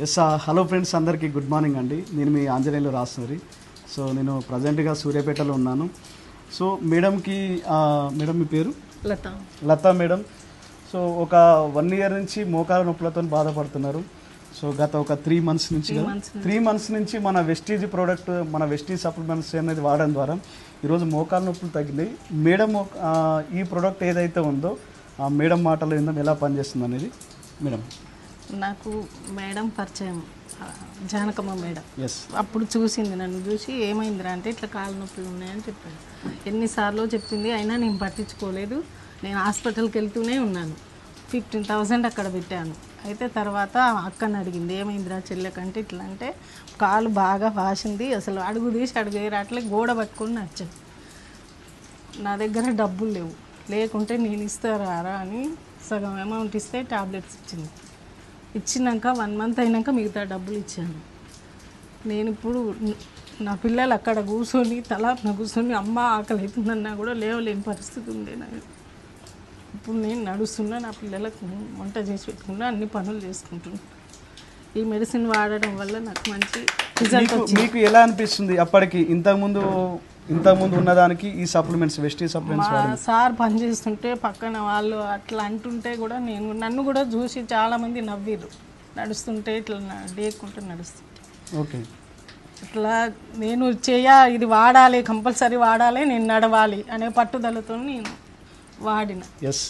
Yes hello friends, అందరికీ good morning అండి. నేను మీ ఆంజనేయులు రాస్తున్నది. సో నేను ప్రజెంట్గా సూర్యాపేటలో ఉన్నాను. సో మేడంకి మేడం మీ పేరు? లత మేడం. సో ఒక 1 year నుంచి మోకాల నొప్పులతో బాధపడుతున్నారు. సో గత ఒక 3 months నుంచి 3 months నుంచి మన వెస్టీజ్ ప్రోడక్ట్, మన వెస్టీజ్ సప్లిమెంట్స్ అనేది వాడడం ద్వారా ఈరోజు మోకాల నొప్పులు తగ్గినాయి. మేడం ఈ ప్రోడక్ట్ ఏదైతే ఉందో ఆ మేడం మాటలు ఏందో ఎలా పనిచేస్తుంది అనేది. మేడం, నాకు మేడం పరిచయం, జానకమ్మ మేడం. ఎస్, అప్పుడు చూసింది, నన్ను చూసి ఏమైందిరా అంటే ఇట్లా కాళ్ళ నొప్పులు ఉన్నాయని చెప్పాను. ఎన్నిసార్లు చెప్పింది, అయినా నేను పట్టించుకోలేదు. నేను హాస్పిటల్కి వెళ్తూనే ఉన్నాను. 15,000 అక్కడ పెట్టాను. అయితే తర్వాత అక్కని అడిగింది, ఏమైందిరా చెల్లెకంటే ఇట్లా అంటే కాలు బాగా వాసింది, అసలు అడుగు తీసి అడుగు అట్లే గోడ పట్టుకొని నచ్చాను. నా దగ్గర డబ్బులు లేవు, లేకుంటే నేను ఇస్తారా అని సగం అమౌంట్ ఇస్తే టాబ్లెట్స్ ఇచ్చింది. ఇచ్చినాక 1 month అయినాక మిగతా డబ్బులు ఇచ్చాను. నేను ఇప్పుడు నా పిల్లలు అక్కడ కూర్చొని తలాపున కూర్చొని అమ్మ ఆకలి అవుతుందన్నా కూడా లేవలేని పరిస్థితి ఉంది. ఇప్పుడు నేను నడుస్తున్నా, నా పిల్లలకు వంట చేసి పెట్టుకున్నా, అన్ని పనులు చేసుకుంటున్నా. ఈ మెడిసిన్ వాడడం వల్ల నాకు మంచి రిజల్ట్ వచ్చింది. మీకు ఎలా అనిపిస్తుంది అప్పటికి ఇంతకుముందు ఉన్నదానికి ఈ సప్లిమెంట్స్, వెస్టీ సప్లిమెంట్స్? సార్ పని చేస్తుంటే పక్కన వాళ్ళు అట్లా అంటుంటే కూడా నన్ను కూడా చూసి చాలామంది నవ్విరు. నడుస్తుంటే ఇట్లా లేకుంటే నడుస్తుంటే ఓకే, ఇట్లా నేను ఇది వాడాలి, కంపల్సరీ వాడాలి, నేను నడవాలి అనే పట్టుదలతో నేను వాడిన. ఎస్,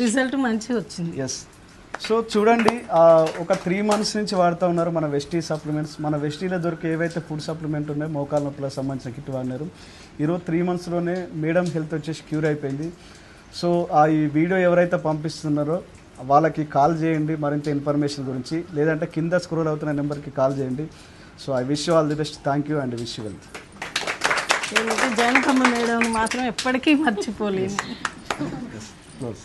రిజల్ట్ మంచిగా వచ్చింది. ఎస్. సో చూడండి, ఒక 3 months నుంచి వాడుతూ ఉన్నారు మన వెస్టీ సప్లిమెంట్స్. మన వెస్టీలో దొరికే ఏవైతే ఫుడ్ సప్లిమెంట్ ఉన్నాయో మోకాల నొప్పులకు సంబంధించిన కిట్ వాడినారు. ఈరోజు 3 monthsలోనే మేడం హెల్త్ వచ్చేసి క్యూర్ అయిపోయింది. సో ఈ వీడియో ఎవరైతే పంపిస్తున్నారో వాళ్ళకి కాల్ చేయండి మరింత ఇన్ఫర్మేషన్ గురించి, లేదంటే కింద స్క్రోల్ అవుతున్న నెంబర్కి కాల్ చేయండి. So I wish you all the best. Thank you and wish you wealth. Janakamma madam మాత్రం ఎప్పటికీ మర్చిపోలేను. క్లోజ్.